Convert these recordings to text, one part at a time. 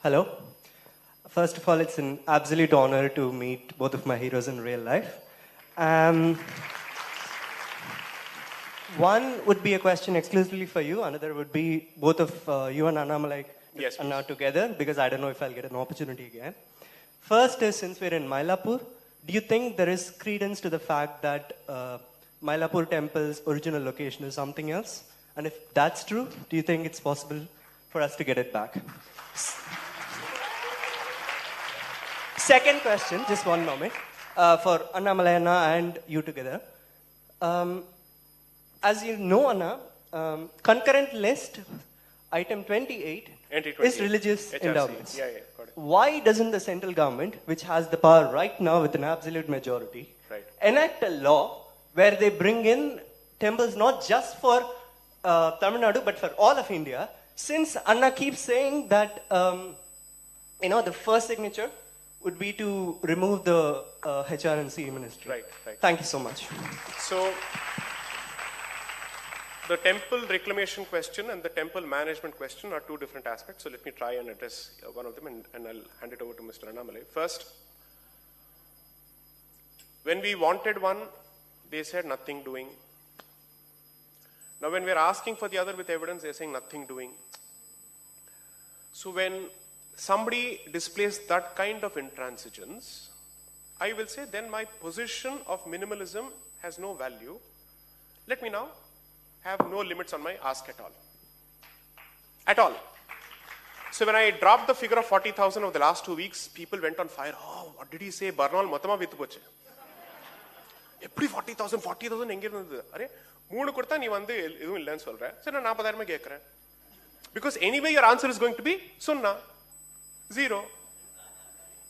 Hello. First of all, it's an absolute honor to meet both of my heroes in real life. One would be a question exclusively for you. Another would be both of you and Annamalai Anna together, because I don't know if I'll get an opportunity again. First is, since we're in Mylapore, do you think there is credence to the fact that Mylapore temple's original location is something else? And if that's true, do you think it's possible for us to get it back? Second question, just one moment, for Annamalai and you together. As you know, Anna, concurrent list, item 28, is religious endowments. Yeah, got it. Why doesn't the central government, which has the power right now with an absolute majority, enact a law where they bring in temples not just for Tamil Nadu, but for all of India? Since Anna keeps saying that, the first signature would be to remove the HR&C ministry. Right. Thank you so much. So, the temple reclamation question and the temple management question are two different aspects. So let me try and address one of them, and I'll hand it over to Mr. Annamalai. First, when we wanted one, they said nothing doing. Now when we're asking for the other with evidence, they're saying nothing doing. So when somebody displays that kind of intransigence, I will say then my position of minimalism has no value. Let me now have no limits on my ask at all. At all. So when I dropped the figure of 40,000 over the last 2 weeks, people went on fire. Oh, what did he say? Barnaal motama vittu poche. Eppadi 40,000 enga irundhathu? Are, 3 kodutha nee vandu edhum illa nu solra. Sir na 40,000 kekkuren. Because anyway your answer is going to be sunna. 0.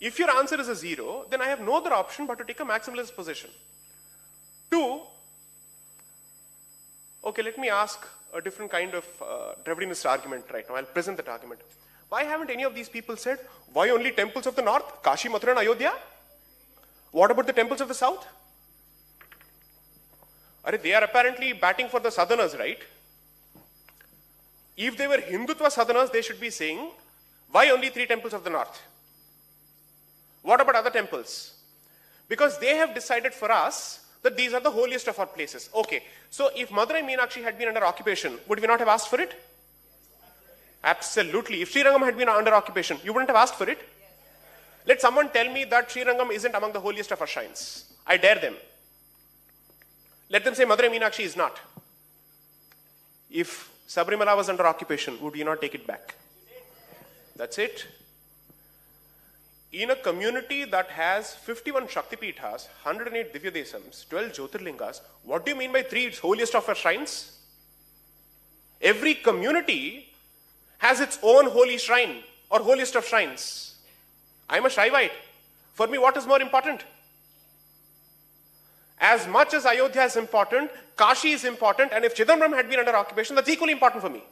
If your answer is a 0, then I have no other option but to take a maximalist position. 2, okay, let me ask a different kind of Dravidinist argument right now. I'll present that argument. Why haven't any of these people said, why only temples of the north? Kashi, Mathura and Ayodhya? What about the temples of the south? They are apparently batting for the southerners, right? If they were Hindutva southerners, they should be saying, why only 3 temples of the north? What about other temples? Because they have decided for us that these are the holiest of our places. Okay, so if Madurai Meenakshi had been under occupation, would we not have asked for it? Absolutely. If Srirangam had been under occupation, you wouldn't have asked for it? Let someone tell me that Srirangam isn't among the holiest of our shrines. I dare them. Let them say Madurai Meenakshi is not. If Sabarimala was under occupation, would you not take it back? That's it. In a community that has 51 Shaktipeethas, 108 Divyadesams, 12 Jyotirlingas, what do you mean by 3 holiest of our shrines? Every community has its own holy shrine or holiest of shrines. I'm a Shaivite. For me, what is more important? As much as Ayodhya is important, Kashi is important, and if Chidambaram had been under occupation, that's equally important for me.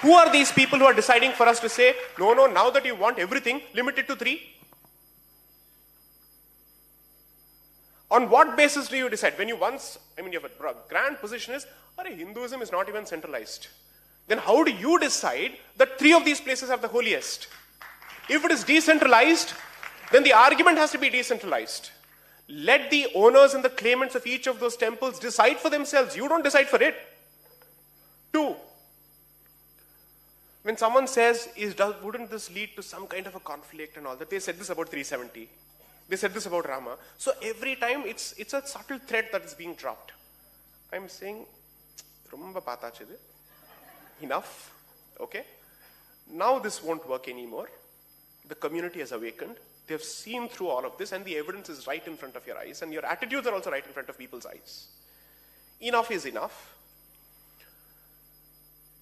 Who are these people who are deciding for us to say, no, now that you want everything, limit it to 3? On what basis do you decide? When you you have a grand position is, Hinduism is not even centralized. Then how do you decide that 3 of these places are the holiest? If it is decentralized, then the argument has to be decentralized. Let the owners and the claimants of each of those temples decide for themselves. You don't decide for it. 2. When someone says, wouldn't this lead to some kind of a conflict and all that? They said this about 370. They said this about Rama. So every time it's a subtle threat that is being dropped. I'm saying, enough. Okay? Now this won't work anymore. The community has awakened. They've seen through all of this, and the evidence is right in front of your eyes, and your attitudes are also right in front of people's eyes. Enough is enough.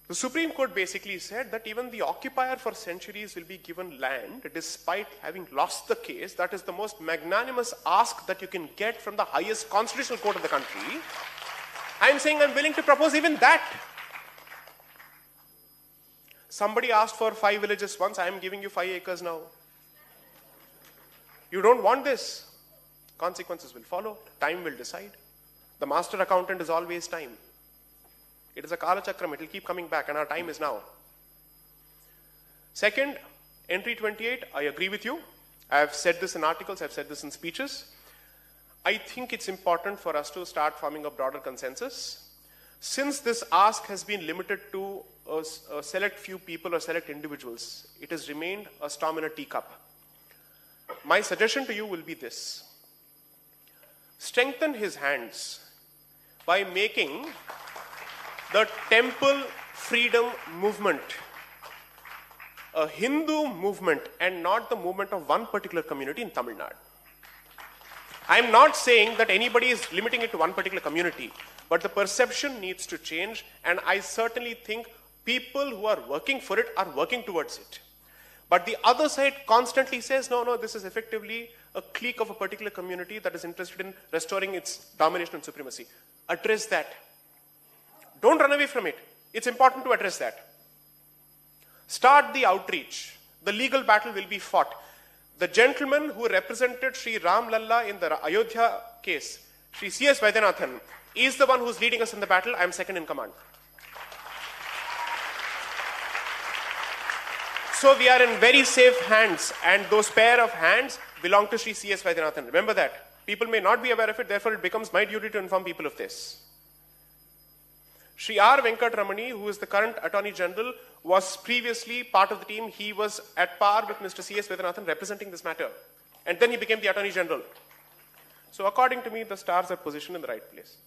The Supreme Court basically said that even the occupier for centuries will be given land despite having lost the case. That is the most magnanimous ask that you can get from the highest constitutional court of the country. I'm saying I'm willing to propose even that. Somebody asked for 5 villages once. I am giving you 5 acres now. You don't want this. Consequences will follow. Time will decide. The master accountant is always time. It is a Kala Chakram. It will keep coming back, and our time is now. Second, entry 28, I agree with you. I have said this in articles, I have said this in speeches. I think it's important for us to start forming a broader consensus. Since this ask has been limited to a select few people or select individuals, it has remained a storm in a teacup. My suggestion to you will be this. Strengthen his hands by making the temple freedom movement a Hindu movement and not the movement of one particular community in Tamil Nadu. I'm not saying that anybody is limiting it to one particular community, but the perception needs to change, and I certainly think people who are working for it are working towards it. But the other side constantly says, no, this is effectively a clique of a particular community that is interested in restoring its domination and supremacy. Address that. Don't run away from it. It's important to address that. Start the outreach. The legal battle will be fought. The gentleman who represented Sri Ram Lalla in the Ayodhya case, Sri C.S. Vaidyanathan, is the one who's leading us in the battle. I am second in command. So we are in very safe hands, and those pair of hands belong to Sri C.S. Vaidyanathan. Remember that. People may not be aware of it, therefore it becomes my duty to inform people of this. Sri R. Venkatramani, who is the current Attorney General, was previously part of the team. He was at par with Mr. C.S. Vaidyanathan representing this matter. And then he became the Attorney General. So according to me, the stars are positioned in the right place.